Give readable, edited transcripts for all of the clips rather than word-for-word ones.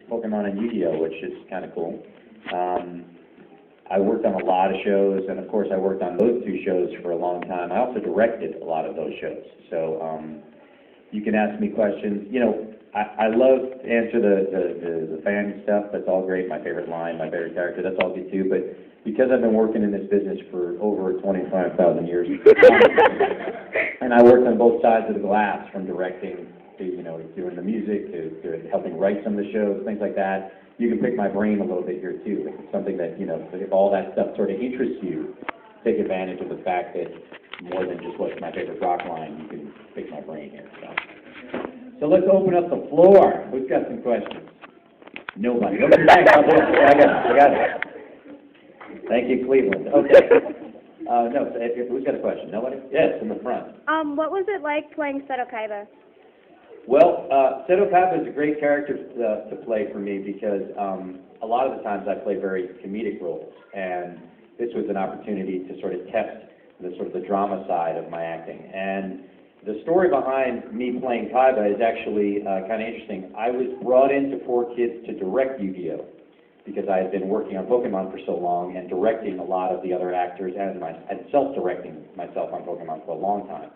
Pokemon and Yu-Gi-Oh, which is kind of cool. I worked on a lot of shows, and of course I worked on those two shows for a long time. I also directed a lot of those shows. So you can ask me questions. You know, I love to answer the fan stuff. That's all great. My favorite line, my favorite character, that's all good too. But because I've been working in this business for over 25,000 years, and I worked on both sides of the glass, from directing to, you know, doing the music to helping write some of the shows, things like that. You can pick my brain a little bit here too. If it's something that, you know, if all that stuff sort of interests you, take advantage of the fact that more than just what's my favorite rock line, you can pick my brain here. So let's open up the floor. Who's got some questions? Nobody. Okay, thanks. I got it. Thank you, Cleveland. Okay. No, who's got a question? Nobody? Yes, in the front. What was it like playing Seto Kaiba? Well, Seto Kaiba is a great character to play for me because a lot of the times I play very comedic roles, and this was an opportunity to sort of test the sort of the drama side of my acting. And the story behind me playing Kaiba is actually kind of interesting. I was brought in to 4Kids to direct Yu-Gi-Oh! Because I had been working on Pokemon for so long and directing a lot of the other actors and self-directing myself on Pokemon for a long time.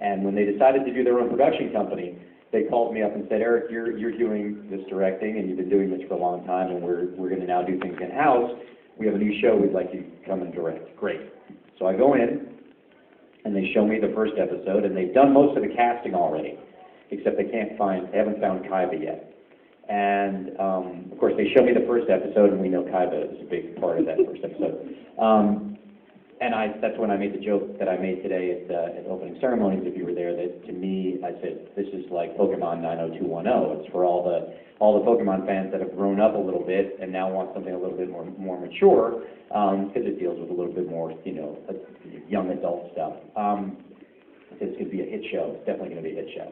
And when they decided to do their own production company, they called me up and said, Eric, you're doing this directing, and you've been doing this for a long time, and we're going to now do things in-house. We have a new show we'd like you to come and direct. Great. So I go in, and they show me the first episode, and they've done most of the casting already, except they haven't found Kaiba yet. And, of course, they show me the first episode, and we know Kaiba is a big part of that first episode. And that's when I made the joke that I made today at opening ceremonies, if you were there, that to me, I said, this is like Pokemon 90210. It's for all the Pokemon fans that have grown up a little bit and now want something a little bit more mature, because it deals with a little bit more, you know, young adult stuff. It's going to be a hit show. It's definitely going to be a hit show.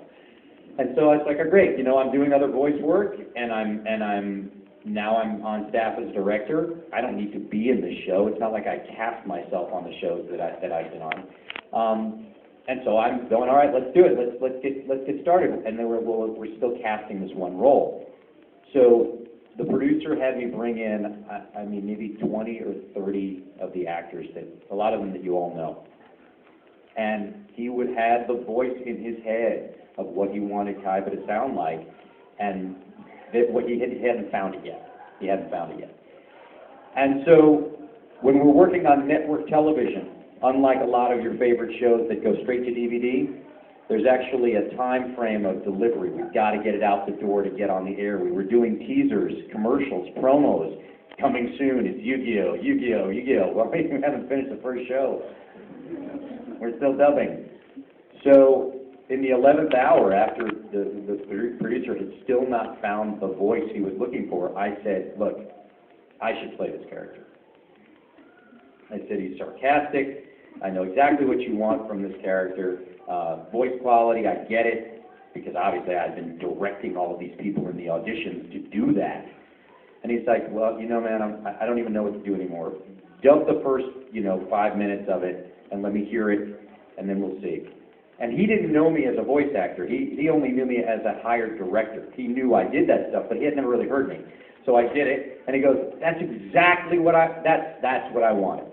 And so I was like, oh, great, you know, I'm doing other voice work, and I'm on staff as director. I don't need to be in the show. It's not like I cast myself on the shows that I've been on. And so I'm going, all right, let's do it. Let's get started. And then we're still casting this one role. So the producer had me bring in, I mean, maybe 20 or 30 of the actors, that a lot of them that you all know. And he would have the voice in his head of what he wanted Kaiba to sound like, and what he hadn't found it yet. He hadn't found it yet. And so when we're working on network television, unlike a lot of your favorite shows that go straight to DVD, there's actually a time frame of delivery. We've got to get it out the door to get on the air. We were doing teasers, commercials, promos, coming soon. It's Yu-Gi-Oh, Yu-Gi-Oh, Yu-Gi-Oh. Well, we haven't finished the first show. We're still dubbing. So in the 11th hour, after the producer had still not found the voice he was looking for, I said, look, I should play this character. I said, he's sarcastic. I know exactly what you want from this character. Voice quality, I get it, because obviously I've been directing all of these people in the auditions to do that. And he's like, well, you know, man, I don't even know what to do anymore. Dub the first, 5 minutes of it, and let me hear it, and then we'll see. And he didn't know me as a voice actor. He only knew me as a hired director. He knew I did that stuff, but he had never really heard me. So I did it, and he goes, that's exactly what that's what I wanted.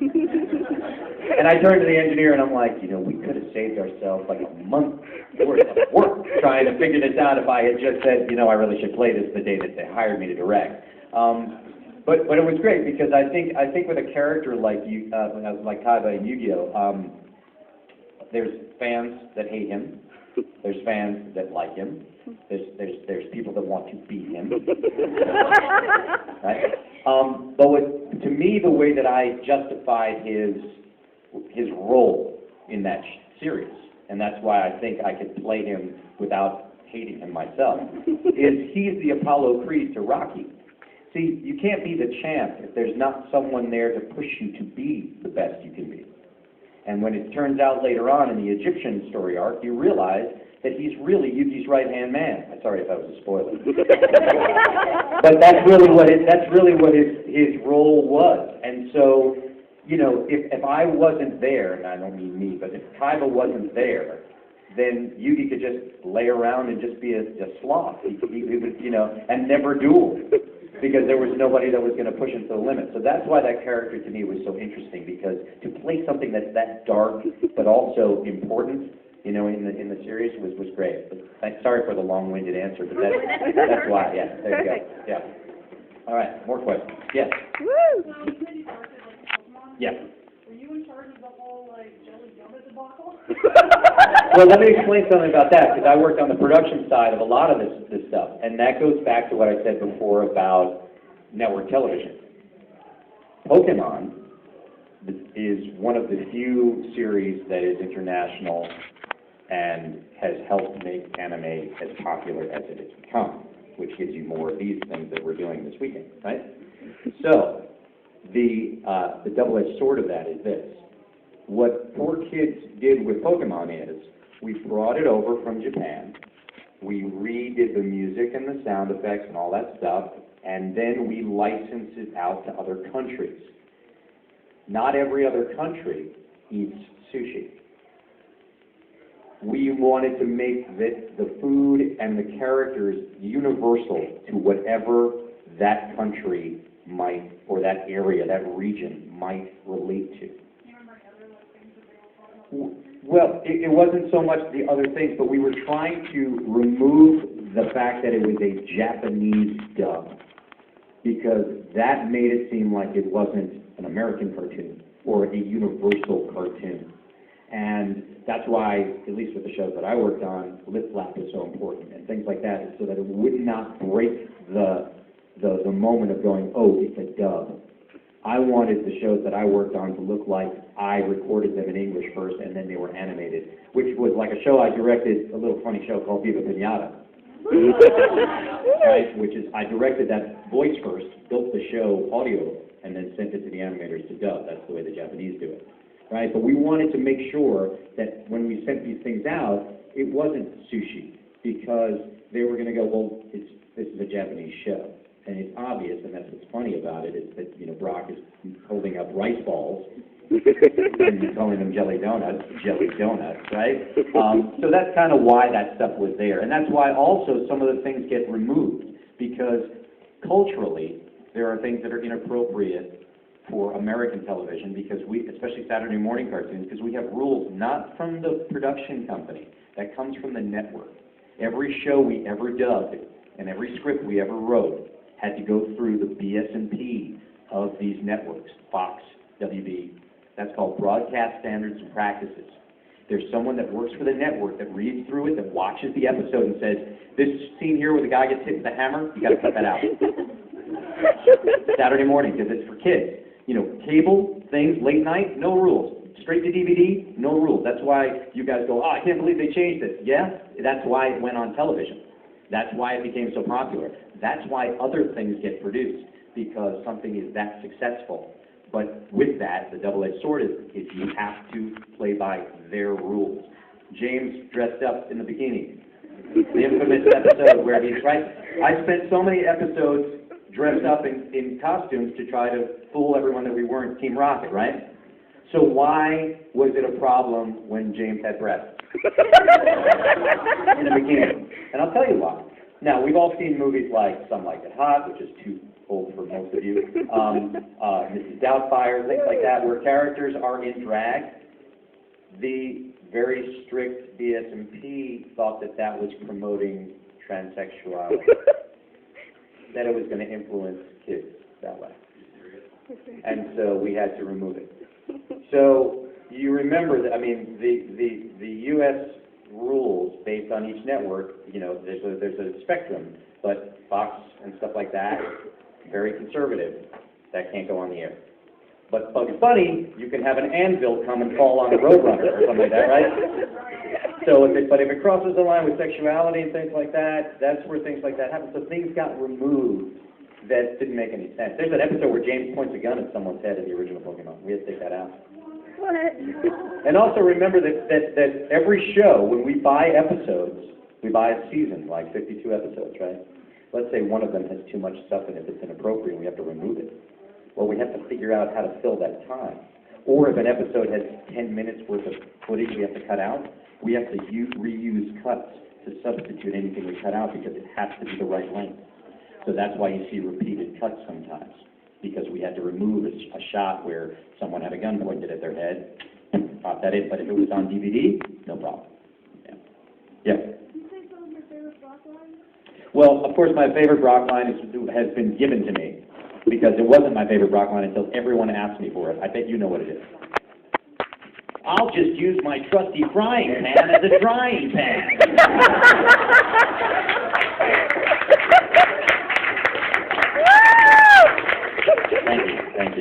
And I turned to the engineer, and I'm like, we could have saved ourselves like a month worth of work trying to figure this out if I had just said, I really should play this the day that they hired me to direct. But it was great, because I think with a character like Kaiba and Yu-Gi-Oh, there's fans that hate him. There's fans that like him. There's people that want to beat him. Right? But to me, the way that I justified his role in that series, and that's why I think I could play him without hating him myself, is he's the Apollo Creed to Rocky. See, you can't be the champ if there's not someone there to push you to be the best you can be. And when it turns out later on in the Egyptian story arc, you realize that he's really Yuki's right-hand man. I'm sorry if that was a spoiler. But that's really what his role was. And so, if I wasn't there, and I don't mean me, but if Kaiba wasn't there, then Yugi could just lay around and just be a sloth. He would, and never duel, because there was nobody that was going to push him to the limit. So that's why that character to me was so interesting, because to play something that's that dark but also important, in the series was great. But sorry for the long-winded answer, but that's why. Yeah, there you go. Yeah. All right, more questions. Yes. Woo! Yeah. Were you in charge of the whole, jelly donut debacle? Well, let me explain something about that, because I worked on the production side of a lot of this stuff, and that goes back to what I said before about network television. Pokemon is one of the few series that is international and has helped make anime as popular as it has become, which gives you more of these things that we're doing this weekend, right? So, the double-edged sword of that is this. What 4Kids did with Pokemon is, we brought it over from Japan, we redid the music and the sound effects and all that stuff, and then we licensed it out to other countries. Not every other country eats sushi. We wanted to make the food and the characters universal to whatever that country might, or that area, that region might relate to. Well, it wasn't so much the other things, but we were trying to remove the fact that it was a Japanese dub, because that made it seem like it wasn't an American cartoon or a universal cartoon. And that's why, at least with the shows that I worked on, lip flap is so important and things like that, so that it would not break the moment of going, oh, it's a dub. I wanted the shows that I worked on to look like I recorded them in English first and then they were animated, which was like a show I directed, a little funny show called Viva Pinata. Right, which is, I directed that voice first, built the show audio, and then sent it to the animators to dub. That's the way the Japanese do it. Right, but we wanted to make sure that when we sent these things out, it wasn't sushi, because they were going to go, well, this is a Japanese show. And it's obvious, and that's what's funny about it, is that, Brock is holding up rice balls and calling them jelly donuts, right? So that's kind of why that stuff was there. And that's why also some of the things get removed, because culturally, there are things that are inappropriate for American television, because we, especially Saturday morning cartoons, because we have rules not from the production company, that comes from the network. Every show we ever dubbed and every script we ever wrote had to go through the BS&P of these networks, Fox, WB. That's called Broadcast Standards and Practices. There's someone that works for the network that reads through it, that watches the episode and says, this scene here where the guy gets hit with a hammer, you got to cut that out. Saturday morning, because it's for kids. Cable things, late night, no rules. Straight to DVD, no rules. That's why you guys go, oh, I can't believe they changed it. Yeah, that's why it went on television. That's why it became so popular. That's why other things get produced, because something is that successful. But with that, the double-edged sword is you have to play by their rules. James dressed up in the bikini. The infamous episode where he's right. I spent so many episodes dressed up in costumes to try to fool everyone that we weren't Team Rocket, right? So why was it a problem when James had breasts? In a bikini. And I'll tell you why. Now, we've all seen movies like Some Like It Hot, which is too old for most of you, Mrs. Doubtfire, things like that, where characters are in drag. The very strict BS&P thought that that was promoting transsexuality, that it was going to influence kids that way. And so we had to remove it. So you remember that, the U.S. rules based on each network, there's a spectrum, but Fox and stuff like that, very conservative. That can't go on the air. But Bugs Bunny, you can have an anvil come and fall on a roadrunner or something like that, right? So if it crosses the line with sexuality and things like that, that's where things like that happen. So things got removed that didn't make any sense. There's an episode where James points a gun at someone's head in the original Pokemon. We had to take that out. What? And also remember that every show, when we buy episodes, we buy a season, like 52 episodes, right? Let's say one of them has too much stuff in it that's inappropriate and we have to remove it. Well, we have to figure out how to fill that time. Or if an episode has 10 minutes worth of footage we have to cut out, We have to reuse cuts to substitute anything we cut out because it has to be the right length. So that's why you see repeated cuts sometimes, because we had to remove a shot where someone had a gun pointed at their head, pop that in. But if it was on DVD, no problem. Yeah. Yeah. Can you say some of your favorite Brock lines? Well, of course, my favorite Brock line has been given to me, because it wasn't my favorite Brock line until everyone asked me for it. I bet you know what it is. I'll just use my trusty frying pan as a drying pan. Thank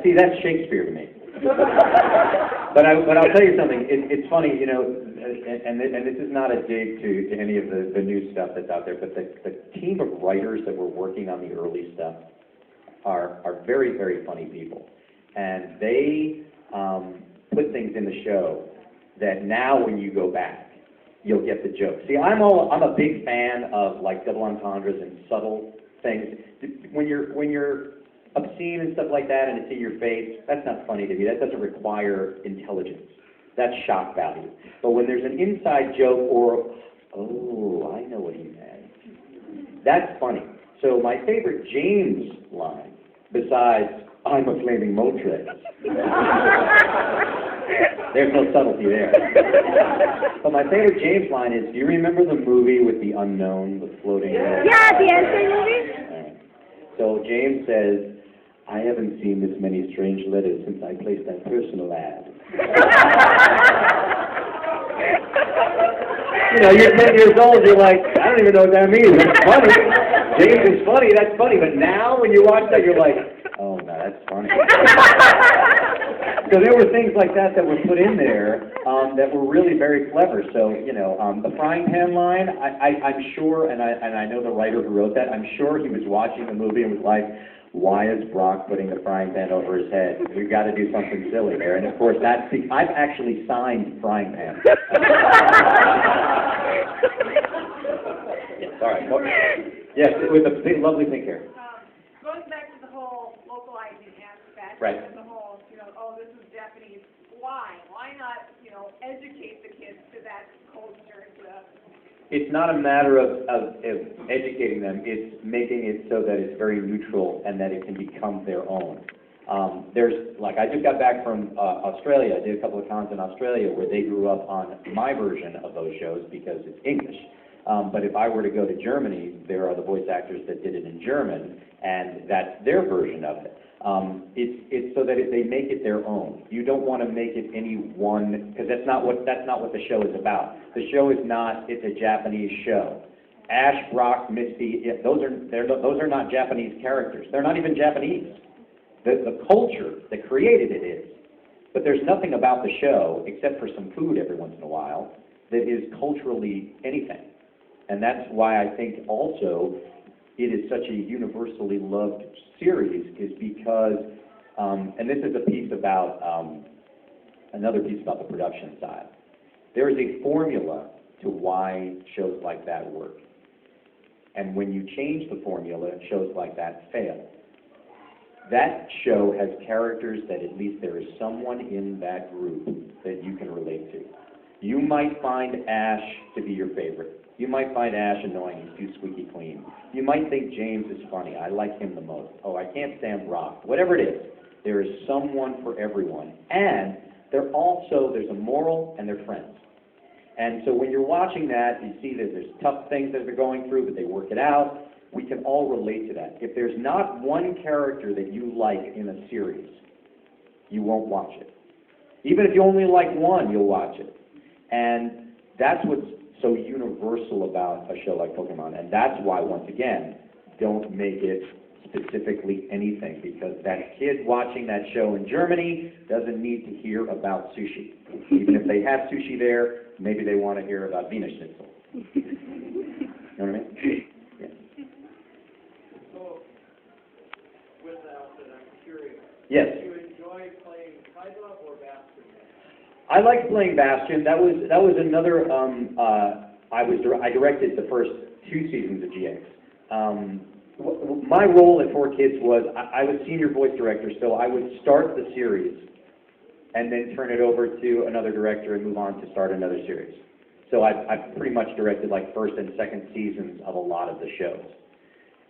you. That's Shakespeare to me. But I'll tell you something. It's funny, you know, and this is not a dig to any of the new stuff that's out there, but the team of writers that were working on the early stuff are very, very funny people, and they put things in the show that now when you go back, you'll get the joke. See, I'm a big fan of like double entendres and subtle things. When you're obscene and stuff like that and it's in your face, that's not funny to me. That doesn't require intelligence. That's shock value. But when there's an inside joke or, oh, I know what he meant, that's funny. So my favorite James line, besides, I'm a flaming Motret, there's no subtlety there. But my favorite James line is, do you remember the movie with the unknown, the floating... Yeah, the Answer movie. All right. So James says, I haven't seen this many strange letters since I placed that personal ad. You know, you're 10 years old, you're like, I don't even know what that means. It's funny. James is funny, that's funny. But now when you watch that, you're like, oh, no, that's funny. So there were things like that were put in there that were really very clever. So, you know, the frying pan line, I'm sure, and I know the writer who wrote that, I'm sure he was watching the movie and was like, why is Brock putting the frying pan over his head? We've got to do something silly there. And of course, I've actually signed frying pan. All right. Well, yes, with a big, lovely pink hair. Going back to the whole localizing aspect, Right. and the whole, you know, oh, this is Japanese. Why? Why not, you know, educate the kids to that culture? It's not a matter of educating them. It's making it so that it's very neutral and that it can become their own. I just got back from Australia. I did a couple of cons in Australia where they grew up on my version of those shows because it's English. But if I were to go to Germany, there are the voice actors that did it in German, and that's their version of it. It's so that they make it their own. You don't want to make it any one, because that's not what the show is about. The show is not. It's a Japanese show. Ash, Brock, Misty, those are not Japanese characters. They're not even Japanese. The culture that created it is. But there's nothing about the show, except for some food every once in a while, that is culturally anything. And that's why I think also it is such a universally loved series, is because, and this is a piece about, another piece about the production side. There is a formula to why shows like that work. And when you change the formula, shows like that fail. That show has characters that at least there is someone in that group that you can relate to. You might find Ash to be your favorite. You might find Ash annoying, he's too squeaky clean. You might think James is funny, I like him the most. Oh, I can't stand Brock. Whatever it is, there is someone for everyone. And there's a moral and they're friends. And so when you're watching that, you see that there's tough things that they're going through, but they work it out. We can all relate to that. If there's not one character that you like in a series, you won't watch it. Even if you only like one, you'll watch it. And that's what's so universal about a show like Pokemon. And that's why, once again, don't make it specifically anything, because that kid watching that show in Germany doesn't need to hear about sushi. Even if they have sushi there, maybe they want to hear about Wiener Schnitzel. You know what I mean? Yeah. So, with that, I'm curious. Yes. Do you enjoy playing Kaiba or Bastion? I liked playing Bastion. That was another. I directed the first 2 seasons of GX. My role at 4Kids was I was senior voice director, so I would start the series and then turn it over to another director and move on to start another series. So I've pretty much directed like first and second seasons of a lot of the shows.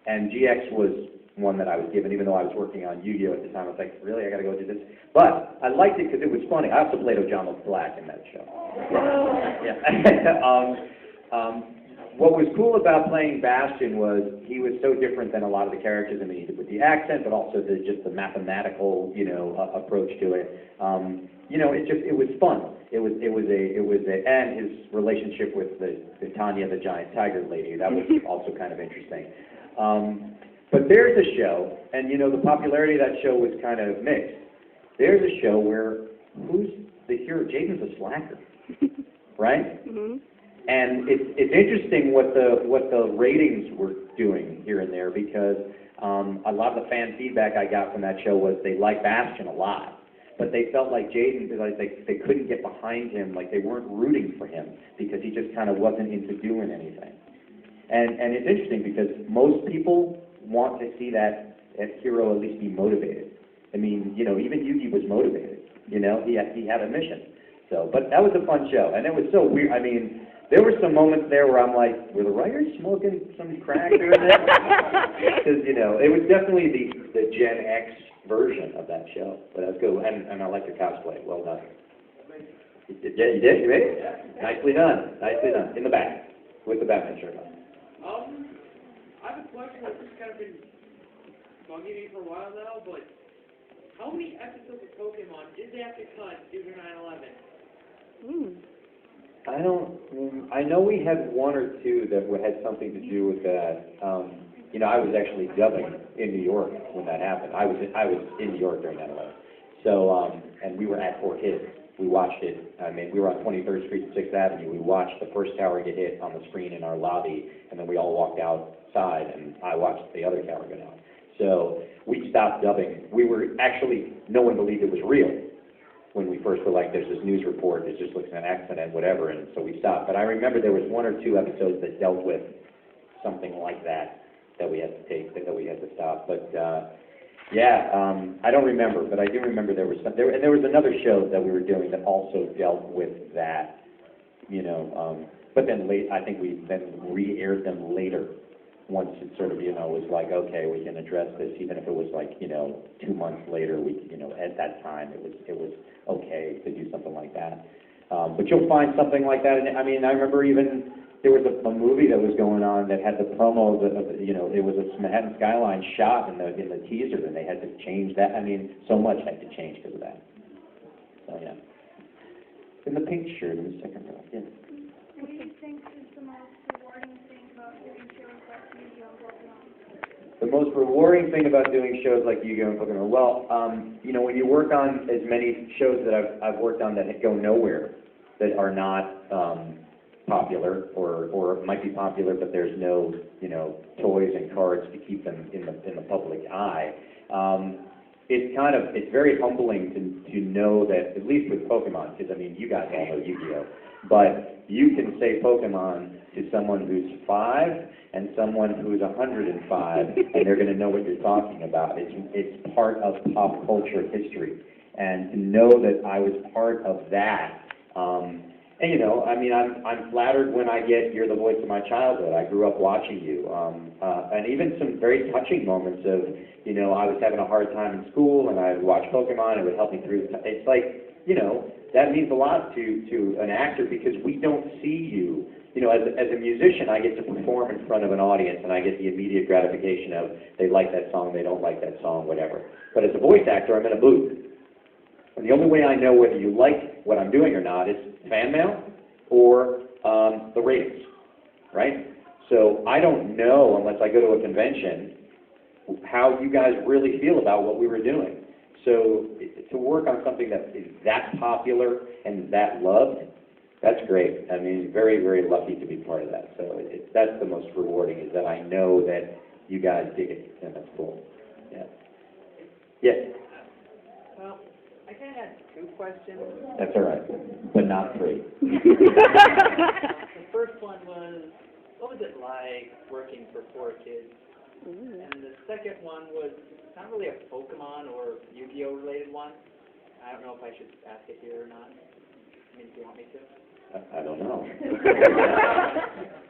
And GX was one that I was given, even though I was working on Yu-Gi-Oh! At the time. I was like, really, I got to go do this? But I liked it because it was funny. I also played Ojama Black in that show. Yeah. What was cool about playing Bastion was he was so different than a lot of the characters. I mean, with the accent, but also just the mathematical, approach to it. It was fun. And his relationship with the Tanya, the giant tiger lady, that was also kind of interesting. But there's a show, and the popularity of that show was kind of mixed. There's a show where who's the hero? Jaden's a slacker, right? Mm-hmm. And it's interesting what the ratings were doing here and there, because a lot of the fan feedback I got from that show was they liked Bastion a lot, but they felt like Jaden, because they couldn't get behind him, like they weren't rooting for him because he just kind of wasn't into doing anything. And it's interesting because most people want to see that hero at least be motivated. I mean, even Yugi was motivated. He had a mission. So, but that was a fun show, and it was so weird. I mean, there were some moments there where I'm like, were the writers smoking some crack during that? Because, it was definitely the Gen X version of that show. But that's good, and I like your cosplay. Well done. Yeah, you did? You made it? Yeah. Nicely done. Nicely done. In the back, with the Batman shirt on. I have a question that's just kind of been bugging me for a while now, but how many episodes of Pokemon did they have to cut due to 9/11? I know we had one or two that had something to do with that. I was actually dubbing in New York when that happened. I was in New York during 9/11. So, and we were at Fort Hill. We watched it. I mean, we were on 23rd Street and 6th Avenue. We watched the first tower get hit on the screen in our lobby, and then we all walked outside, and I watched the other tower go down. So we stopped dubbing. No one believed it was real. When we first were like, there's this news report, it just looks like an accident, whatever, and so we stopped. But I remember there was one or two episodes that dealt with something like that we had to take, that we had to stop. But I don't remember, but I do remember there was some, and there was another show that we were doing that also dealt with that, but then I think we then re-aired them later. Once it sort of, was like, okay, we can address this, even if it was like, 2 months later, at that time, it was okay to do something like that. But you'll find something like that, and I mean, I remember even, there was a movie that was going on that had the promo of it was a Manhattan skyline shot in the teaser, and they had to change that. I mean, so much had to change because of that. So, yeah. In the pink shirt in the second row, yeah. What do you think is the most rewarding thing about doing shows like Yu-Gi-Oh! and Pokemon? The most rewarding thing about doing shows like Yu-Gi-Oh! and Pokemon, well, when you work on as many shows that I've worked on that go nowhere, that are not popular, or might be popular, but there's no, toys and cards to keep them in the public eye. It's very humbling to know that, at least with Pokemon, because I mean, you guys all know Yu-Gi-Oh! But you can say Pokemon to someone who's 5 and someone who's 105, and they're going to know what you're talking about. It's part of pop culture history. And to know that I was part of that, I'm flattered when I get, you're the voice of my childhood. I grew up watching you. And even some very touching moments of, I was having a hard time in school, and I would watch Pokemon, and it would help me through. It's like, that means a lot to an actor, because we don't see you. As a musician, I get to perform in front of an audience, and I get the immediate gratification of they like that song, they don't like that song, whatever. But as a voice actor, I'm in a booth. And the only way I know whether you like what I'm doing or not is fan mail or the ratings, right? So I don't know, unless I go to a convention, how you guys really feel about what we were doing. So to work on something that is that popular and that loved, that's great. I mean, very, very lucky to be part of that. So that's the most rewarding, is that I know that you guys dig it, and that's cool. Yeah. Yes? Well, I kind of had 2 questions. That's all right, but not 3. The first one was, what was it like working for 4 kids? And the second one was not really a Pokemon or Yu-Gi-Oh! Related one, I don't know if I should ask it here or not. I mean, do you want me to? I don't know.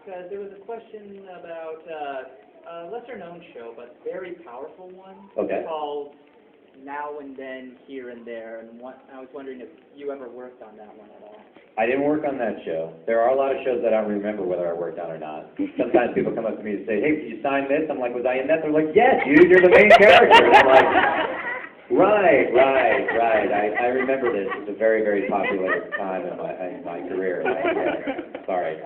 Because there was a question about a lesser-known show, but very powerful one. Okay. Called Now and Then, Here and There, and I was wondering if you ever worked on that one at all. I didn't work on that show. There are a lot of shows that I don't remember whether I worked on or not. Sometimes people come up to me and say, hey, did you sign this? I'm like, was I in that? They're like, yeah, dude, you're the main character. And I'm like, right. I remember this. It's a very, very popular time in my career. Sorry.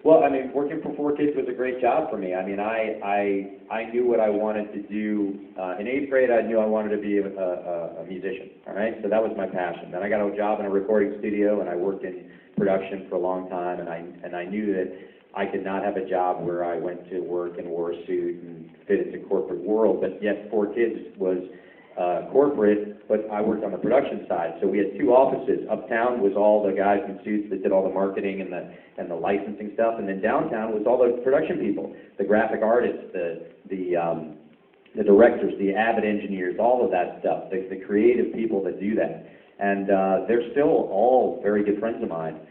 Well, I mean, working for 4 Kids was a great job for me. I mean, I knew what I wanted to do. In 8th grade, I knew I wanted to be a musician, all right? So that was my passion. Then I got a job in a recording studio, and I worked in production for a long time, and I knew that I could not have a job where I went to work and wore a suit and fit into corporate world, but yet 4 Kids was corporate, but I worked on the production side. So we had 2 offices. Uptown was all the guys in suits that did all the marketing and the licensing stuff, and then downtown was all the production people, the graphic artists, the directors, the Avid engineers, all of that stuff, the creative people that do that. And they're still all very good friends of mine.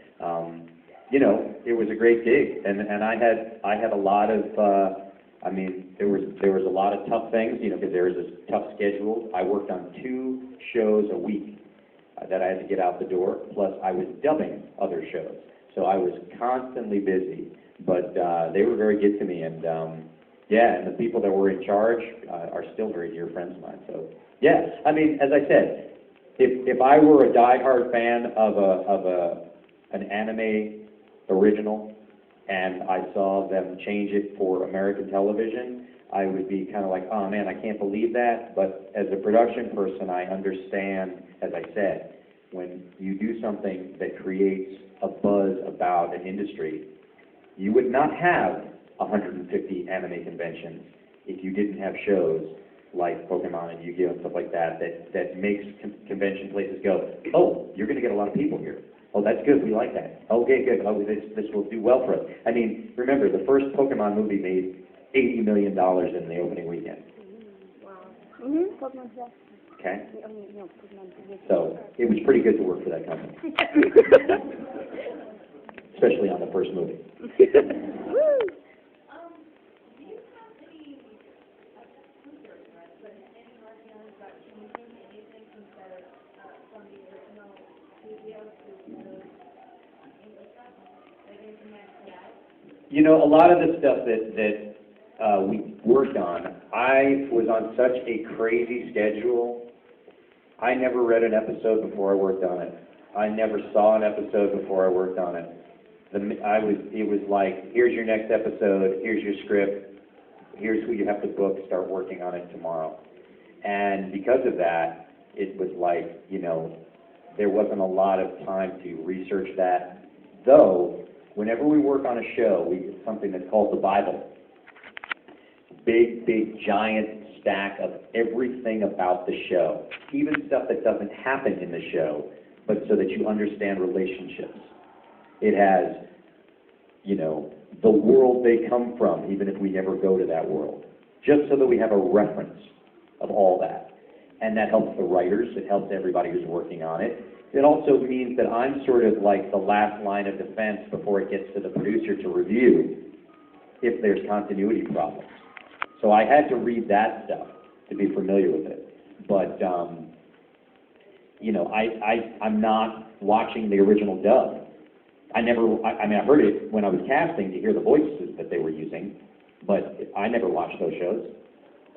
You know, it was a great gig, and I had a lot of I mean, there was a lot of tough things, you know, because there was this tough schedule. I worked on 2 shows a week that I had to get out the door, plus I was dubbing other shows. So I was constantly busy, but they were very good to me, and yeah, and the people that were in charge are still very dear friends of mine. So yeah, I mean, as I said, if I were a diehard fan of an anime original, and I saw them change it for American television, I would be kind of like, oh man, I can't believe that. But as a production person, I understand, as I said, when you do something that creates a buzz about an industry, you would not have 150 anime conventions if you didn't have shows like Pokemon and Yu-Gi-Oh! And stuff like that that makes convention places go, oh, you're going to get a lot of people here. Oh, that's good. We like that. Okay, good. Oh, this will do well for us. I mean, remember, the first Pokemon movie made $80 million in the opening weekend. Wow. Pokemon, yeah. Okay? No, Pokemon. So it was pretty good to work for that company, especially on the first movie. Do you have any, but any feelings about changing anything from the original studio to the English stuff? Like anything like that? You know, a lot of the stuff that we worked on, I was on such a crazy schedule. I never read an episode before I worked on it. I never saw an episode before I worked on it. It was like, here's your next episode, here's your script, here's who you have to book, start working on it tomorrow. And because of that, it was like, you know, there wasn't a lot of time to research that. Though, whenever we work on a show, we do something that's called the Bible. Big, giant stack of everything about the show, even stuff that doesn't happen in the show, but so that you understand relationships. It has, you know, the world they come from, even if we never go to that world, just so that we have a reference of all that. And that helps the writers, it helps everybody who's working on it. It also means that I'm sort of like the last line of defense before it gets to the producer to review if there's continuity problems. So I had to read that stuff to be familiar with it. But, you know, I'm not watching the original dub. I mean, I heard it when I was casting to hear the voices that they were using, but I never watched those shows.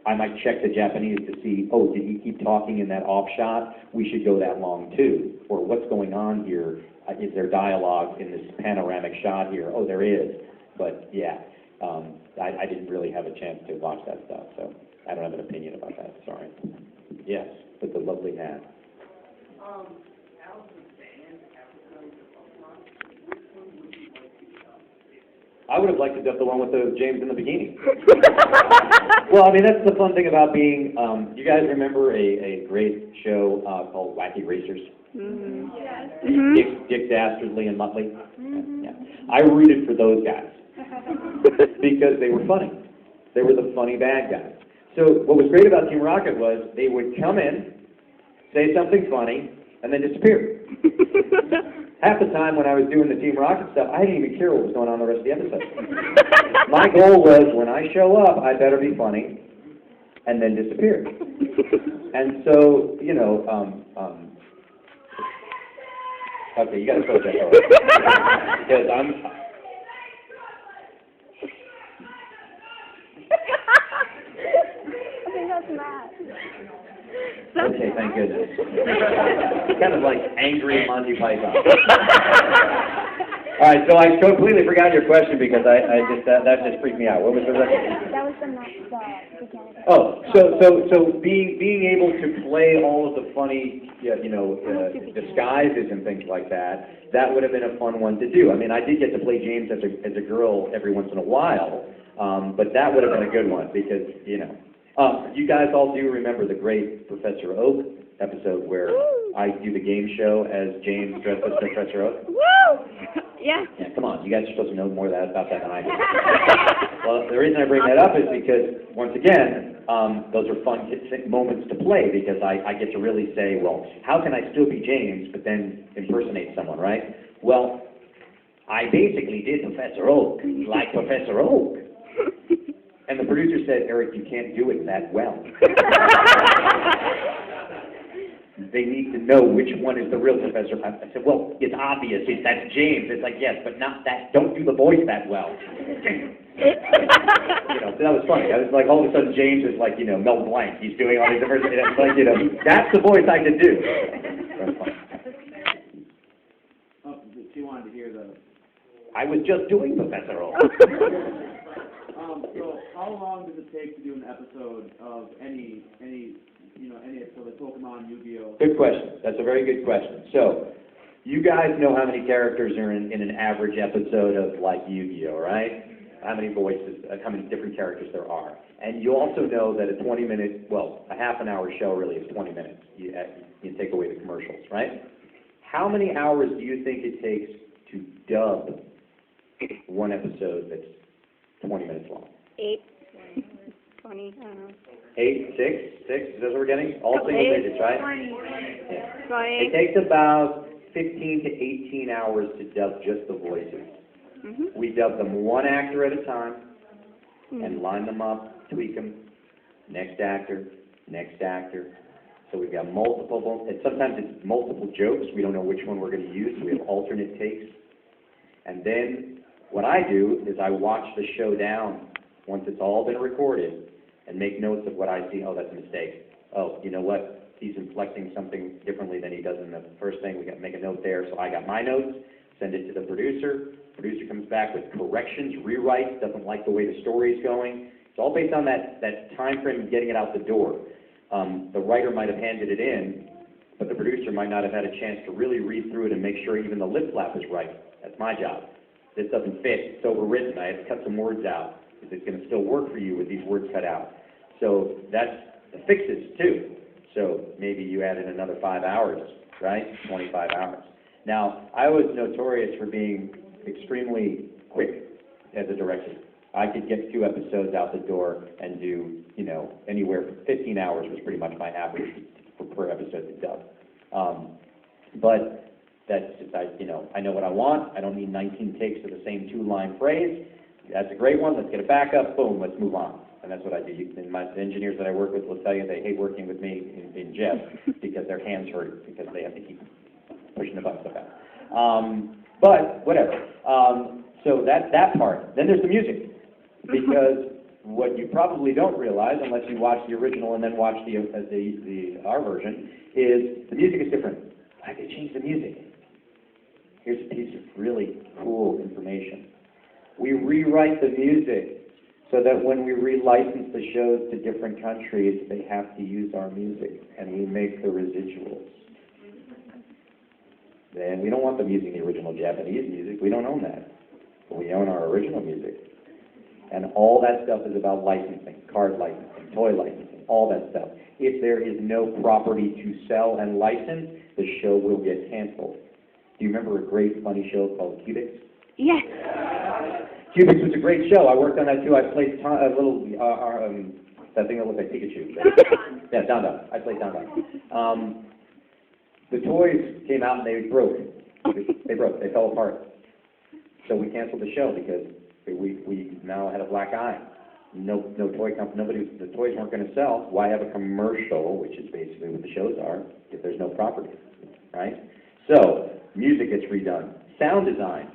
I might check the Japanese to see, oh, did he keep talking in that off shot? We should go that long too. Or what's going on here? Is there dialogue in this panoramic shot here? Oh, there is. But yeah, I didn't really have a chance to watch that stuff, so I don't have an opinion about that. Sorry. Yes, with the lovely hat. I would have liked to dub the one with the James in the bikini. Well, I mean, that's the fun thing about being, you guys remember a great show called Wacky Racers? Mm-hmm. Yes. Dick Dastardly and Muttley? Yeah. I rooted for those guys because they were funny. They were the funny bad guys. So what was great about Team Rocket was they would come in, say something funny, and then disappear. Half the time when I was doing the Team Rocket stuff, I didn't even care what was going on the rest of the episode. My goal was, when I show up, I better be funny, and then disappear. And so, you know, okay, you gotta close that door. Because I think that's Matt. okay, thank goodness. Kind of like angry Monty Python. All right, so I completely forgot your question because I just that just freaked me out. What was the rest? That was the Matt, the mechanic. Oh, so being able to play all of the funny, disguises and things like that, that would have been a fun one to do. I mean, I did get to play James as a girl every once in a while, but that would have been a good one because, you guys all do remember the great Professor Oak episode where I do the game show as James dressed as Professor Oak? Woo! Yeah. Yeah, come on, you guys are supposed to know more about that than I do. Well, the reason I bring that up is because, once again, those are fun moments to play because I get to really say, well, how can I still be James but then impersonate someone, right? Well, I basically did Professor Oak, like Professor Oak. And the producer said, Eric, you can't do it that well. They need to know which one is the real Professor. I said, well, it's obvious. That's James. It's like, yes, but not that. Don't do the voice that well. That was funny. I was like, all of a sudden, James is like, Mel Blanc. He's doing all these different, like, that's the voice I could do. That was funny. Oh, she wanted to hear the... I was just doing Professor Oak. So how long does it take to do an episode of any episode like Pokemon, Yu-Gi-Oh? Good question. That's a very good question. So, you guys know how many characters are in an average episode of, like, Yu-Gi-Oh, right? How many voices, how many different characters there are. And you also know that a half an hour show really is 20 minutes. You take away the commercials, right? How many hours do you think it takes to dub one episode that's 20 minutes long? 8. 20, I don't know. 8, 6, is that what we're getting? All single digits, right? 20. Yeah. It takes about 15 to 18 hours to dub just the voices. Mm-hmm. We dub them one actor at a time and line them up, tweak them, next actor. So we've got multiple, and sometimes it's multiple jokes. We don't know which one we're going to use, so we have alternate takes. And then what I do is I watch the show down once it's all been recorded and make notes of what I see. Oh, that's a mistake. Oh, you know what? He's inflecting something differently than he does in the first thing. We got to make a note there. So I got my notes, send it to the producer. Producer comes back with corrections, rewrites, doesn't like the way the story's going. It's all based on that time frame of getting it out the door. The writer might have handed it in, but the producer might not have had a chance to really read through it and make sure even the lip flap is right. That's my job. This doesn't fit. It's overwritten. I have to cut some words out. Is it going to still work for you with these words cut out? So that's the fixes, too. So maybe you add in another 5 hours, right? 25 hours. Now, I was notorious for being extremely quick as a director. I could get 2 episodes out the door and do, anywhere from 15 hours was pretty much my average per episode to dub. But that's just, I know what I want. I don't need 19 takes of the same 2-line phrase. That's a great one. Let's get a backup. Boom, let's move on. And that's what I do. And my engineers that I work with will tell you they hate working with me in Jeff because their hands hurt because they have to keep pushing the buttons about. But whatever. So that's that part. Then there's the music, because what you probably don't realize, unless you watch the original and then watch our version, is the music is different. Why did they change the music? Here's a piece of really cool information. We rewrite the music so that when we relicense the shows to different countries, they have to use our music, and we make the residuals. Then we don't want them using the original Japanese music. We don't own that. But we own our original music. And all that stuff is about licensing, card licensing, toy licensing, all that stuff. If there is no property to sell and license, the show will get canceled. Do you remember a great funny show called Cubics? Yes. Cubics was a great show. I worked on that too. I played a little, that thing that looked like Pikachu. Yeah, Don. I played Don. The toys came out and they broke. They broke. They fell apart. So we canceled the show because we now had a black eye. No toy company. The toys weren't going to sell. Why have a commercial, which is basically what the shows are, if there's no property, right? So music gets redone. Sound design.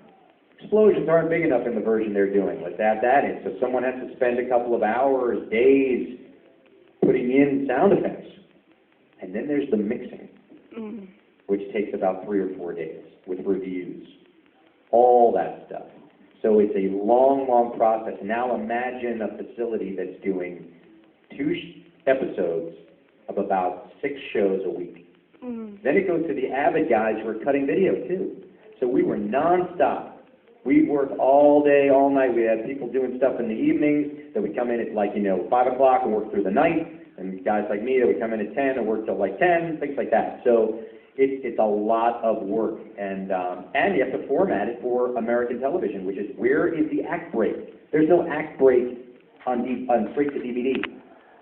Explosions aren't big enough in the version they're doing. Let's add that in. So someone has to spend a couple of hours, days, putting in sound effects. And then there's the mixing, which takes about 3 or 4 days with reviews, all that stuff. So it's a long, long process. Now imagine a facility that's doing 2 episodes of about 6 shows a week. Then it goes to the avid guys who are cutting video too. So we were nonstop. We worked all day, all night. We had people doing stuff in the evenings that would come in at 5 o'clock and work through the night. And guys like me that would come in at 10 and work till 10, things like that. So it's a lot of work. And you have to format it for American television, which is, where is the act break? There's no act break on straight to DVD.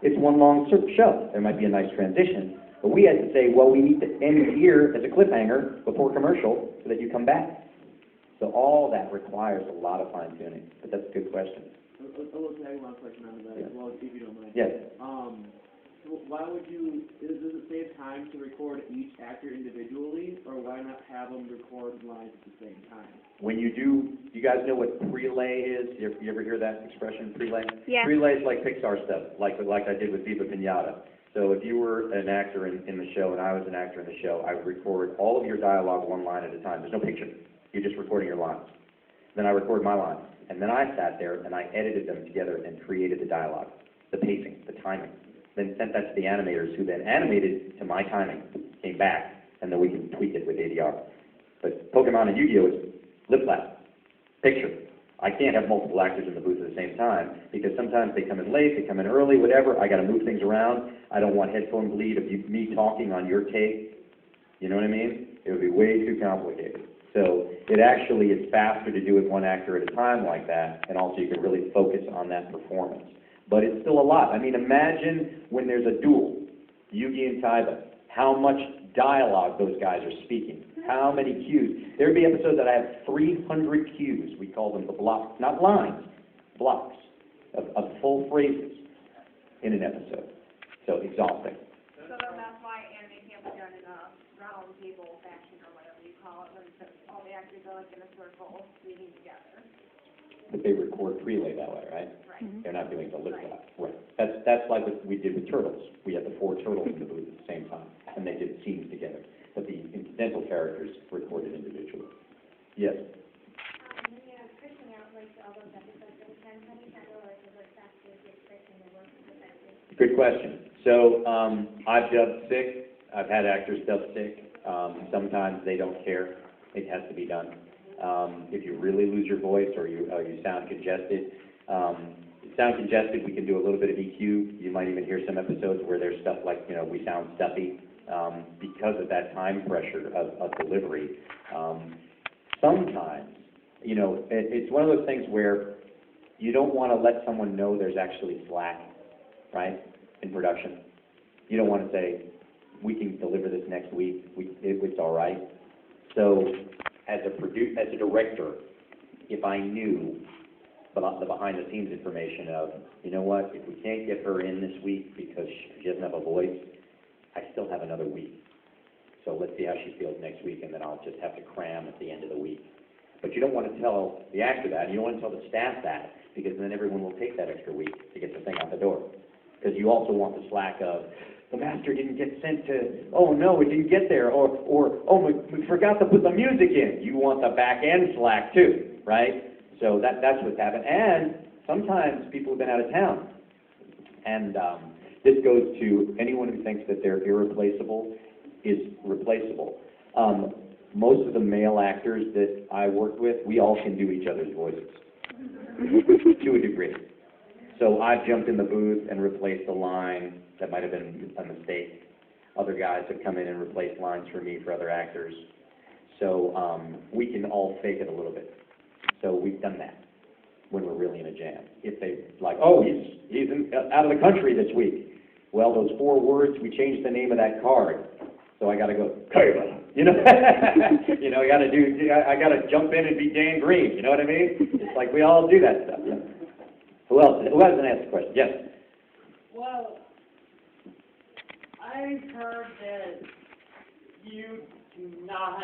It's one long show. There might be a nice transition. But we had to say, well, we need to end here as a cliffhanger before commercial so that you come back. So all that requires a lot of fine-tuning. But that's a good question. Let's tag one question on that as well, if you don't mind. Yes. Why would you, does it save time to record each actor individually, or why not have them record lines at the same time? When you do guys know what prelay is? You ever hear that expression, prelay? Yeah. Prelay is like Pixar stuff, like I did with Viva Pinata. So if you were an actor in the show and I was an actor in the show, I would record all of your dialogue one line at a time. There's no picture. You're just recording your lines. Then I record my lines. And then I sat there and I edited them together and created the dialogue, the pacing, the timing. Then sent that to the animators, who then animated to my timing, came back, and then we can tweak it with ADR. But Pokemon and Yu-Gi-Oh! Is lip-lap, picture. I can't have multiple actors in the booth at the same time, because sometimes they come in late, they come in early, whatever. I got to move things around. I don't want headphone bleed of me talking on your take. You know what I mean? It would be way too complicated. So it actually is faster to do it one actor at a time like that, and also you can really focus on that performance. But it's still a lot. I mean, imagine when there's a duel, Yugi and Kaiba, how much dialogue those guys are speaking, how many cues. There'd be episodes that I have 300 cues. We call them the blocks, not lines, blocks of full phrases in an episode. So exhausting. So then that's why anime can't be done in a round table fashion or whatever you call it, when all the actors are like in a circle meeting together. But they record prelay that way, right? Right. They're not doing the lip lock. Right. That's like what we did with Turtles. We had the 4 turtles in the booth at the same time, and they did scenes together. But the incidental characters recorded individually. Yes. When you're scripting out like all those episodes, how do you handle like the work faster, get scripting the work effective? Good question. So I've dubbed sick. I've had actors dub sick. Sometimes they don't care. It has to be done. If you really lose your voice or you sound congested, we can do a little bit of EQ. You might even hear some episodes where there's stuff like, we sound stuffy because of that time pressure of delivery. Sometimes, it's one of those things where you don't want to let someone know there's actually slack, right, in production. You don't want to say, we can deliver this next week, it's all right. So as a director, if I knew the behind-the-scenes information of, you know what, if we can't get her in this week because she doesn't have a voice, I still have another week. So let's see how she feels next week, and then I'll just have to cram at the end of the week. But you don't want to tell the actor that, you don't want to tell the staff that, because then everyone will take that extra week to get the thing out the door. Because you also want the slack of, the master didn't get sent to, oh no, it didn't get there, or oh, we forgot to put the music in. You want the back end slack too, right? So that's what's happened. And sometimes people have been out of town. And this goes to anyone who thinks that they're irreplaceable is replaceable. Most of the male actors that I worked with, we all can do each other's voices to a degree. So I've jumped in the booth and replaced a line that might have been a mistake. Other guys have come in and replaced lines for me for other actors. So we can all fake it a little bit. So we've done that when we're really in a jam. If they like, oh, he's out of the country this week. Well, those 4 words, we changed the name of that card. So I gotta go, Kaiba, you know? You know, I gotta jump in and be Dan Green, you know what I mean? It's like, we all do that stuff, yeah. Who hasn't asked the question? Yes? Well, I've heard that you do not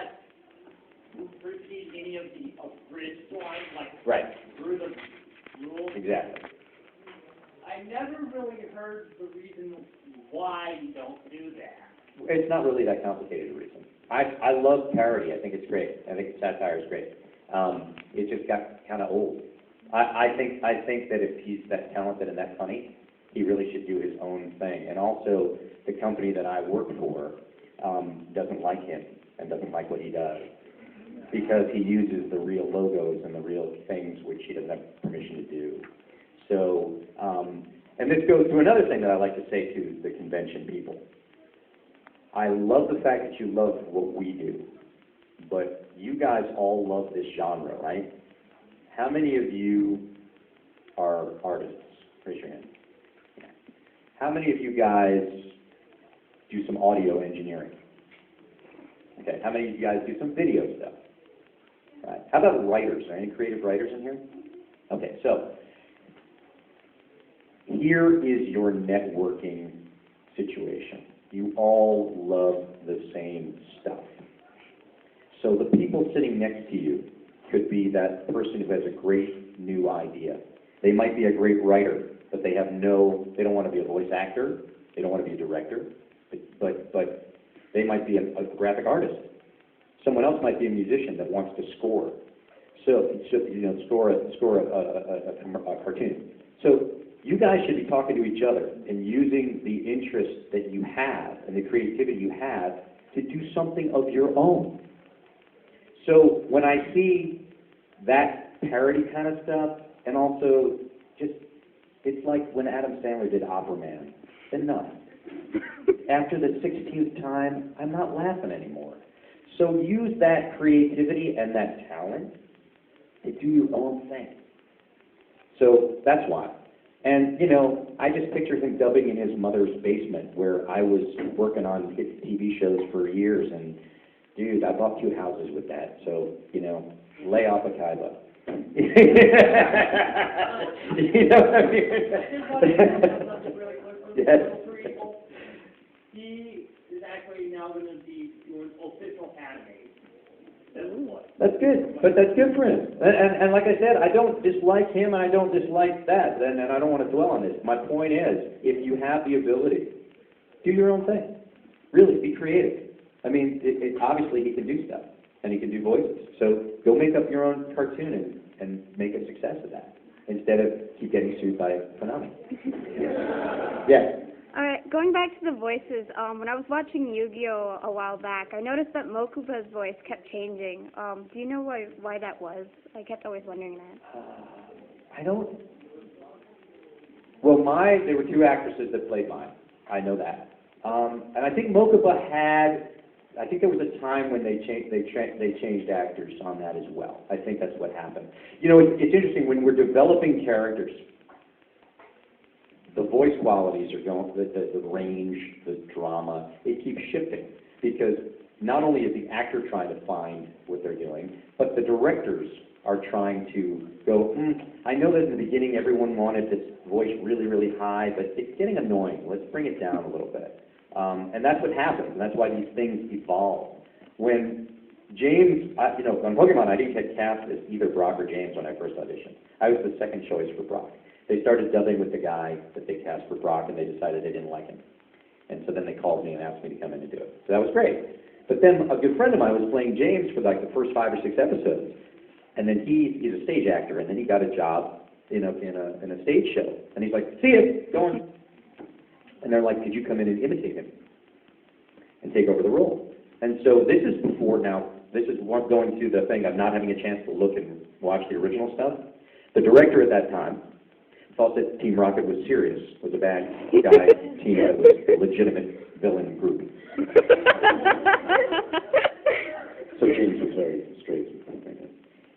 repeat any of the abridged lines, like Right, through the rules. exactly. I never really heard the reason why you don't do that. It's not really that complicated a reason. I love parody. I think it's great. I think satire is great. It just got kind of old. I think that if he's that talented and that funny, he really should do his own thing. And also, the company that I work for doesn't like him and doesn't like what he does because he uses the real logos and the real things which he doesn't have permission to do. So, and this goes to another thing that I like to say to the convention people. I love the fact that you love what we do, but you guys all love this genre, right? How many of you are artists? Raise your hand. How many of you guys do some audio engineering? Okay, how many of you guys do some video stuff? Right. How about writers? Are there any creative writers in here? Okay, so here is your networking situation. You all love the same stuff. So the people sitting next to you could be that person who has a great new idea. They might be a great writer, but they don't want to be a voice actor, they don't want to be a director, but they might be a graphic artist. Someone else might be a musician that wants to score. So you know, score a cartoon. So you guys should be talking to each other and using the interest that you have and the creativity you have to do something of your own. So when I see that parody kind of stuff, and also just, it's like when Adam Sandler did Opera Man. Enough. After the 16th time, I'm not laughing anymore. So use that creativity and that talent to do your own thing. So that's why. And, you know, I just picture him dubbing in his mother's basement where I was working on TV shows for years, and, dude, I bought 2 houses with that. So, you know, lay off a Kaiba. You know what I mean? Yes. He is actually now going to be your official anime. That's good, but that's good for him. And like I said, I don't dislike him and I don't dislike that, and I don't want to dwell on this. My point is, if you have the ability, do your own thing. Really, be creative. I mean, obviously he can do stuff, and he can do voices. So go make up your own cartoon and make a success of that, instead of keep getting sued by Konami. Yeah. All right, going back to the voices, when I was watching Yu-Gi-Oh! A while back, I noticed that Mokuba's voice kept changing. Do you know why that was? I kept always wondering that. I don't... Well, there were 2 actresses that played mine. I know that. And I think Mokuba had... I think there was a time when they changed actors on that as well. I think that's what happened. You know, it's interesting, when we're developing characters, the voice qualities are going, the range, the drama, it keeps shifting. Because not only is the actor trying to find what they're doing, but the directors are trying to go, I know that in the beginning everyone wanted this voice really, really high, but it's getting annoying. Let's bring it down a little bit. And that's what happens, and that's why these things evolve. When James, you know, on Pokemon, I didn't get cast as either Brock or James when I first auditioned. I was the second choice for Brock. They started dubbing with the guy that they cast for Brock, and they decided they didn't like him. And so then they called me and asked me to come in and do it. So that was great. But then a good friend of mine was playing James for like the first 5 or 6 episodes. And then he's a stage actor, and then he got a job in a stage show. And he's like, see ya, go on. And they're like, could you come in and imitate him and take over the role? And so this is before now, this is going to the thing of not having a chance to look and watch the original stuff. The director at that time thought that Team Rocket was serious, was a bad guy team that was a legitimate villain group. So James was very straight.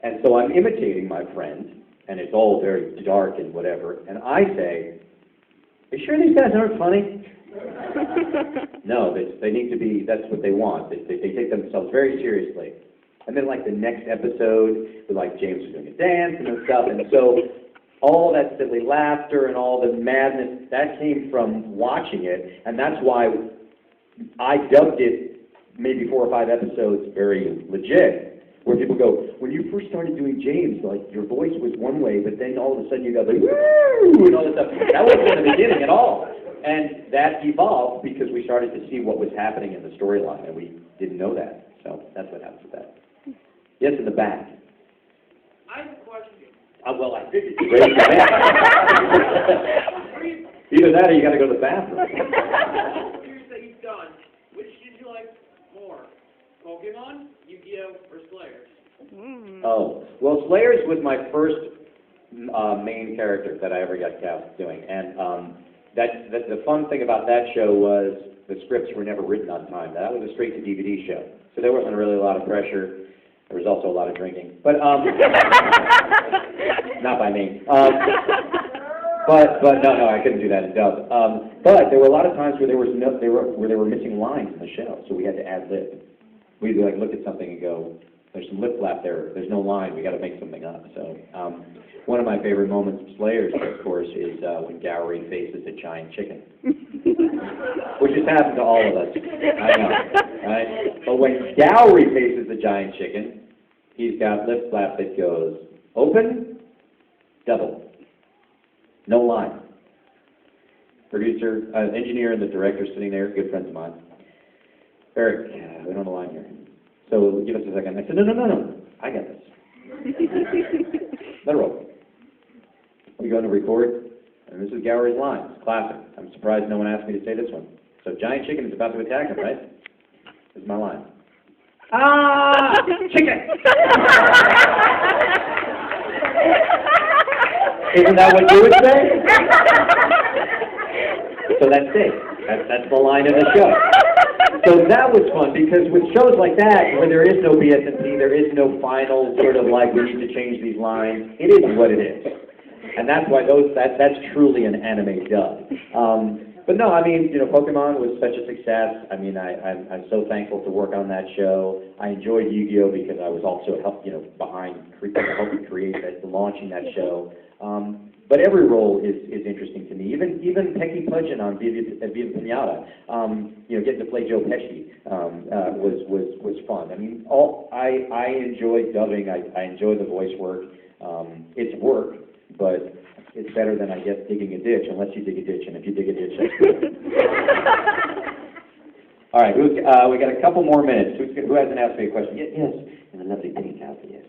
And so I'm imitating my friend, and it's all very dark and whatever, and I say, are you sure these guys aren't funny? No, they need to be, that's what they want. They take themselves very seriously. And then like the next episode, like James was doing a dance and stuff, and so all that silly laughter and all the madness, that came from watching it, and that's why I dubbed it maybe 4 or 5 episodes very legit, where people go, when you first started doing James, like your voice was one way, but then all of a sudden you got like, woo, and all this stuff. That wasn't in the beginning at all. And that evolved because we started to see what was happening in the storyline, and we didn't know that. So that's what happens with that. Yes, in the back. I have a question. Well, I figured you raised your hand. Either that or you got to go to the bathroom. Years that you've done, which did you like more? Pokemon, Yu-Gi-Oh, or Slayers? Oh, well, Slayers was my first main character that I ever got cast doing, and the fun thing about that show was the scripts were never written on time. That was a straight-to-DVD show, so there wasn't really a lot of pressure. There was also a lot of drinking, but not by me. But no, I couldn't do that in dub. But there were a lot of times where there were missing lines in the show, so we had to ad lib. We'd like look at something and go, "There's some lip flap there. There's no line. We got to make something up." So one of my favorite moments of Slayers, of course, is when Gowry faces a giant chicken, which has happened to all of us. I know, right? But when Gowry faces the giant chicken, he's got lip flap that goes open, double, no line. Producer, engineer, and the director sitting there, good friends of mine. Eric, we don't have a line here. So give us a second. I said, no, I got this. Let it roll. We go to record, and this is Gowry's line. It's classic. I'm surprised no one asked me to say this one. So giant chicken is about to attack him, right? This is my line. Chicken! Isn't that what you would say? So that's it. That's the line in the show. So that was fun, because with shows like that, where there is no BS&P, there is no final sort of like, we need to change these lines, it is what it is. And that's why that's truly an anime dub. But no, I mean, Pokemon was such a success. I mean, I'm so thankful to work on that show. I enjoyed Yu-Gi-Oh! Because I was also behind helping create that, launching that show. But every role is interesting to me. Even Pecky Pudgeon on Viva Pinata, getting to play Joe Pesci was fun. I mean, I enjoy dubbing. I enjoy the voice work. It's work, but it's better than, I guess, digging a ditch, unless you dig a ditch, and if you dig a ditch, that's good. All right, we got a couple more minutes. Who hasn't asked me a question? Yes, and a lovely pink outfit, yes.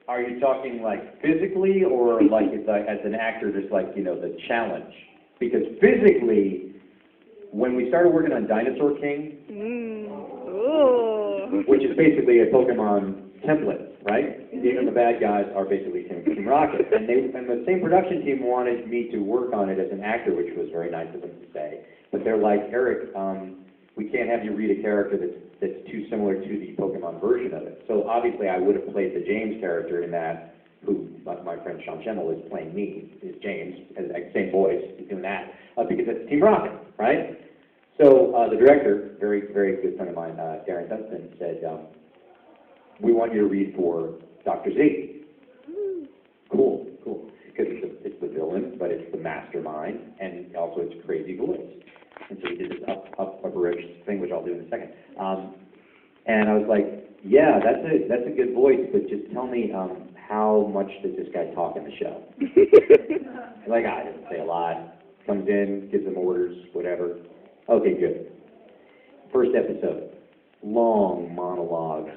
Are you talking like physically, or like as an actor, just like, the challenge? Because physically, when we started working on Dinosaur King, which is basically a Pokemon template, right? Even the bad guys are basically Team Rocket. And the same production team wanted me to work on it as an actor, which was very nice of them to say. But they're like, Eric, we can't have you read a character that's too similar to the Pokemon version of it. So obviously I would have played the James character in that, who my friend Sean Schemmel is playing me, is James, same voice, he's doing that, because it's Team Rocket, right? So the director, very, very good friend of mine, Darren Dunstan, said, we want you to read for Dr. Z. Cool, because it's the villain, but it's the mastermind, and also it's a crazy voice. And so he did this upperish thing, which I'll do in a second. And I was like, yeah, that's a good voice, but just tell me, how much does this guy talk in the show? Like, I didn't say a lot. Comes in, gives them orders, whatever. Okay, good. First episode, long monologues,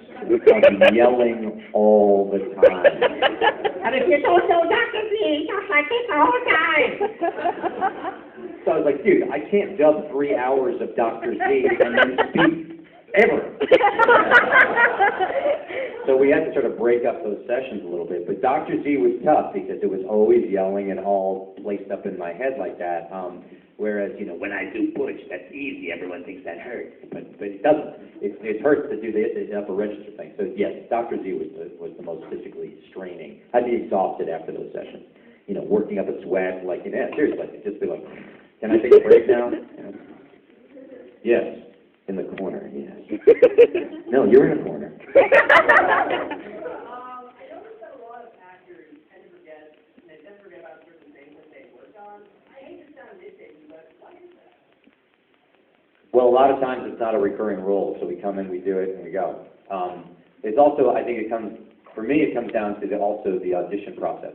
yelling all the time. And if you're so Dr. Z, just like this all the time. So I was like, dude, I can't dub 3 hours of Dr. Z and then speak ever. So we had to sort of break up those sessions a little bit. But Dr. Z was tough because it was always yelling and all placed up in my head like that. Whereas, when I do push, that's easy. Everyone thinks that hurts. But but it doesn't. It hurts to do the upper register thing. So yes, Dr. Z was the most physically straining. I'd be exhausted after those sessions. You know, working up a sweat, like, you know, seriously, it'd just be like, can I take a break now? You know? Yes, in the corner, yes. No, you're in a corner. I noticed that a lot of actors tend to forget, and they tend to forget about certain things that they worked on. I hate to sound nitpicky, but why is that? Well, a lot of times it's not a recurring role, so we come in, we do it, and we go. It's also, I think it comes, for me, it comes down to also the audition process.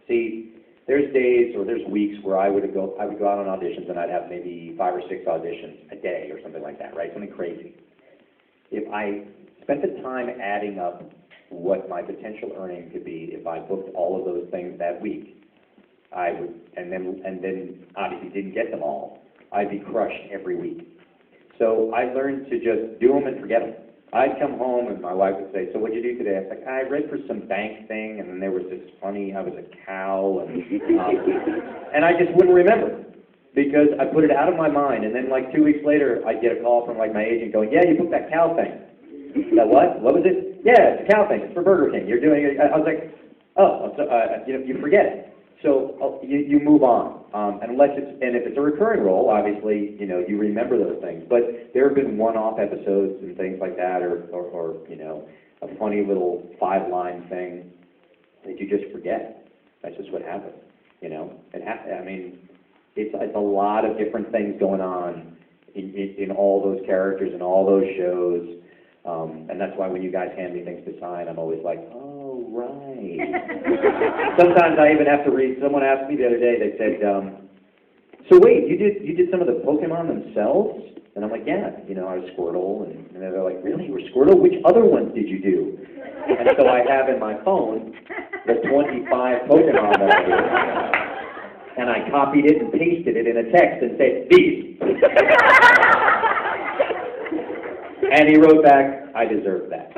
See, there's days or there's weeks where I would go out on auditions and I'd have maybe 5 or 6 auditions a day or something like that, right? Something crazy. If I spent the time adding up what my potential earning could be if I booked all of those things that week, I would, and then obviously didn't get them all, I'd be crushed every week. So I learned to just do them and forget them. I'd come home and my wife would say, so what'd you do today? I was like, I read for some bank thing, and then there was this funny, I was a cow, and I just wouldn't remember because I put it out of my mind. And then like 2 weeks later, I'd get a call from like my agent going, yeah, you booked that cow thing. That what? What was it? Yeah, it's a cow thing. It's for Burger King. You're doing it. I was like, oh, so, you know, you forget it. So you move on, unless it's, and if it's a recurring role, obviously, you know, you remember those things. But there have been one-off episodes and things like that, or you know, a funny little 5-line thing that you just forget. That's just what happens, you know. I mean, it's a lot of different things going on in all those characters and all those shows, and that's why when you guys hand me things to sign, I'm always like, oh, right. Sometimes I even have to read. Someone asked me the other day. They said, "So wait, you did some of the Pokemon themselves?" And I'm like, "Yeah, you know, I was Squirtle." And they're like, "Really, you were Squirtle? Which other ones did you do?" And so I have in my phone the 25 Pokemon that I did, and I copied it and pasted it in a text and said, "These." And he wrote back, "I deserve that."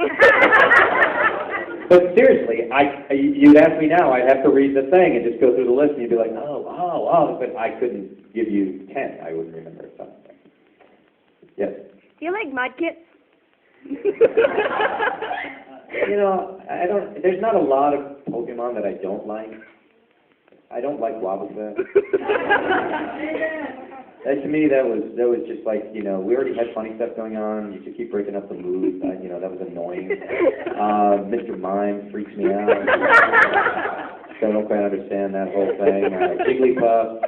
But seriously, you'd ask me now, I'd have to read the thing and just go through the list, and you'd be like, oh, but I couldn't give you 10. I wouldn't remember something. Yes? Do you like mudkits? You know, there's not a lot of Pokemon that I don't like. I don't like Wobbuffet. To me, that was just like, you know, we already had funny stuff going on. You should keep breaking up the mood. You know, that was annoying. Mr. Mime freaks me out. So I don't quite understand that whole thing. Jigglypuff.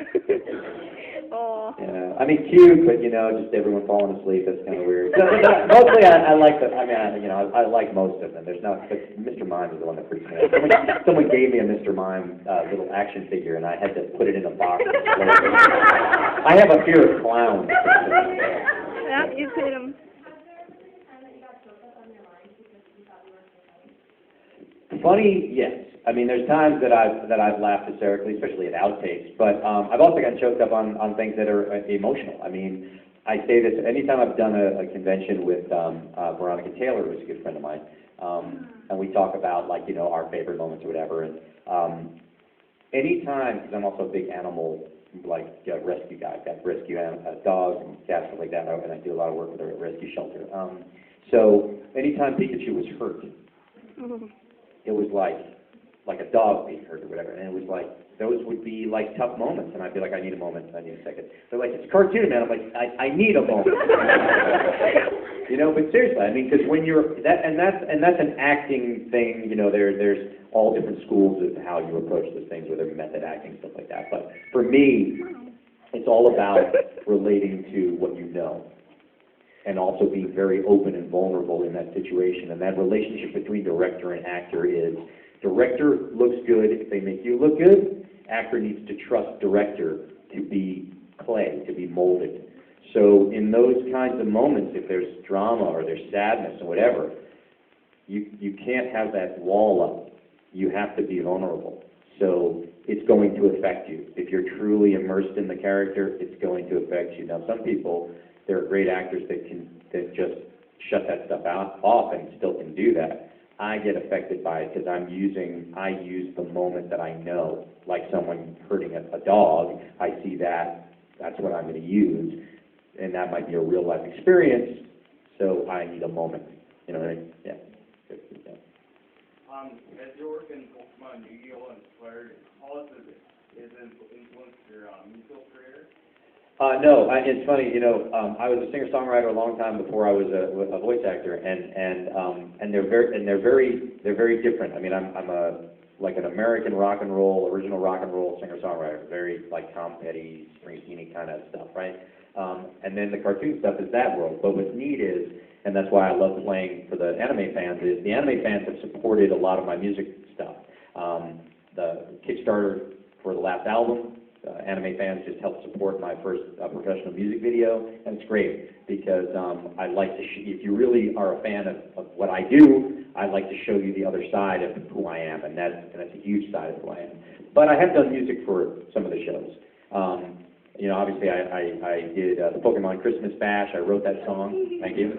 Oh. Yeah, I mean, cute, but you know, just everyone falling asleep. That's kind of weird. So, mostly, I like the. I mean, you know, I like most of them. There's not, but Mr. Mime is the one that freaks me out. Someone gave me a Mr. Mime little action figure, and I had to put it in a box. I have a fear of clowns. Yeah, you hit him. Funny, yes. I mean, there's times that I've laughed hysterically, especially at outtakes. But I've also gotten choked up on things that are emotional. I mean, I say this anytime I've done a convention with Veronica Taylor, who's a good friend of mine, and we talk about, like, you know, our favorite moments or whatever. And anytime, because I'm also a big animal, like, rescue guy, I rescue dogs and cats, stuff like that, and I do a lot of work with a rescue shelter. So anytime Pikachu was hurt, it was like a dog being hurt or whatever, and it was like, those would be like tough moments, and I'd be like, I need a moment, I need a second. They're like, it's a cartoon, man. I'm like, I need a moment. You know, but seriously, I mean, because when you're, that's an acting thing, you know, there's all different schools of how you approach those things, whether method acting, stuff like that. But for me, it's all about relating to what you know, and also being very open and vulnerable in that situation. And that relationship between director and actor is, director looks good if they make you look good. Actor needs to trust director to be clay, to be molded. So in those kinds of moments, if there's drama or there's sadness or whatever, you can't have that wall up. You have to be vulnerable. So it's going to affect you. If you're truly immersed in the character, it's going to affect you. Now, some people, there are great actors that just shut that stuff off and still can do that. I get affected by it because I use the moment that I know, like someone hurting a dog. I see that, that's what I'm going to use, and that might be a real life experience, So I need a moment. You know what I mean? Yeah. Good, yeah. As you're working Pokemon, Yu-Gi-Oh! Inspired, how has it influenced your musical career? No, it's funny, you know, I was a singer-songwriter a long time before I was a voice actor, and they're very different. I mean, I'm like an American rock and roll, original rock and roll singer-songwriter, very like Tom Petty, Springsteen kind of stuff, right? And then the cartoon stuff is that world. But what's neat is, and that's why I love playing for the anime fans, is the anime fans have supported a lot of my music stuff. The Kickstarter for the last album, anime fans just helped support my first professional music video, and it's great because I like to, if you really are a fan of what I do, I like to show you the other side of who I am, and that's a huge side of who I am. But I have done music for some of the shows. You know, obviously I did the Pokemon Christmas Bash. I wrote that song. Thank you.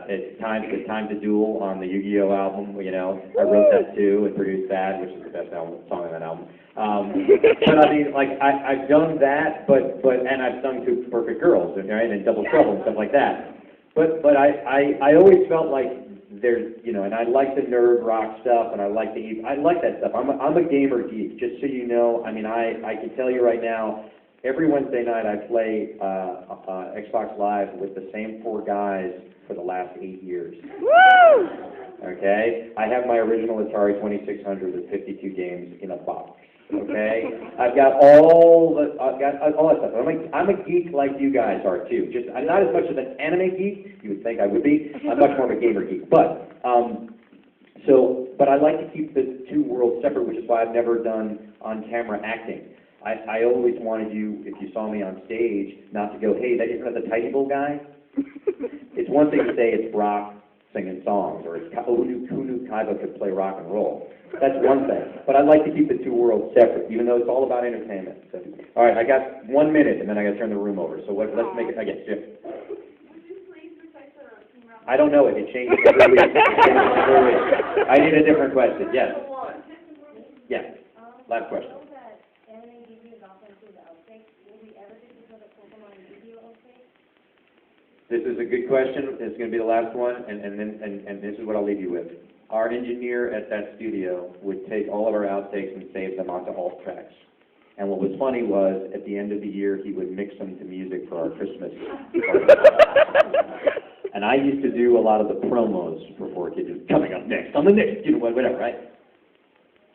It's Time to Duel on the Yu-Gi-Oh! Album. You know, I wrote that too and produced that, which is the best song on that album. But I mean, like I've done that, but and I've sung to Perfect Girls, right, and Double Trouble and stuff like that. But I always felt like there's, you know, and I like the nerd rock stuff, and I like that stuff. I'm a gamer geek, just so you know. I mean, I can tell you right now, every Wednesday night I play Xbox Live with the same 4 guys for the last 8 years. Woo! Okay? I have my original Atari 2600 with 52 games in a box. Okay? I've got all that stuff. I'm a geek like you guys are too. Just I'm not as much of an anime geek. You would think I would be. I'm much more of a gamer geek. But I like to keep the two worlds separate, which is why I've never done on-camera acting. I always wanted you, if you saw me on stage, not to go, hey, that isn't that the Tiny Bowl guy? It's one thing to say it's Brock singing songs, or it's who knew Kaiba could play rock and roll. That's one thing. But I like to keep the two worlds separate, even though it's all about entertainment. So, all right, I got 1 minute, and then I got to turn the room over. So let's make it. I guess Jim. I don't know it. It changes every week. I need a different question. Yes. Yes. Last question. This is a good question. It's going to be the last one, and this is what I'll leave you with. Our engineer at that studio would take all of our outtakes and save them onto alt tracks. And what was funny was, at the end of the year, he would mix them to music for our Christmas party. And I used to do a lot of the promos for 4Kids, coming up next, on the next, you know, whatever, right?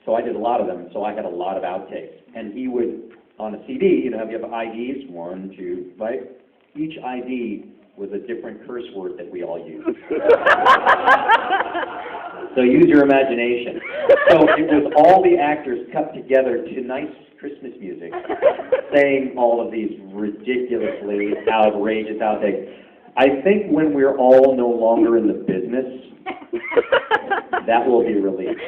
So I did a lot of them, so I had a lot of outtakes. And he would, on a CD, you know, you have IDs, 1, 2, right? Each ID was a different curse word that we all use. So use your imagination. So it was all the actors cut together to nice Christmas music, saying all of these ridiculously outrageous outtakes. I think when we're all no longer in the business, that will be released.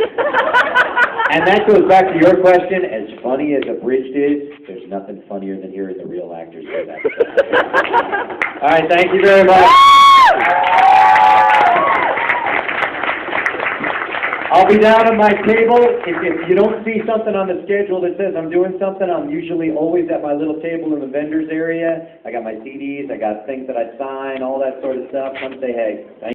And that goes back to your question, as funny as Abridged is, there's nothing funnier than hearing the real actors say that. All right, thank you very much. I'll be down at my table. If you don't see something on the schedule that says I'm doing something, I'm usually always at my little table in the vendors area. I got my CDs, I got things that I sign, all that sort of stuff. Come say hey. Thank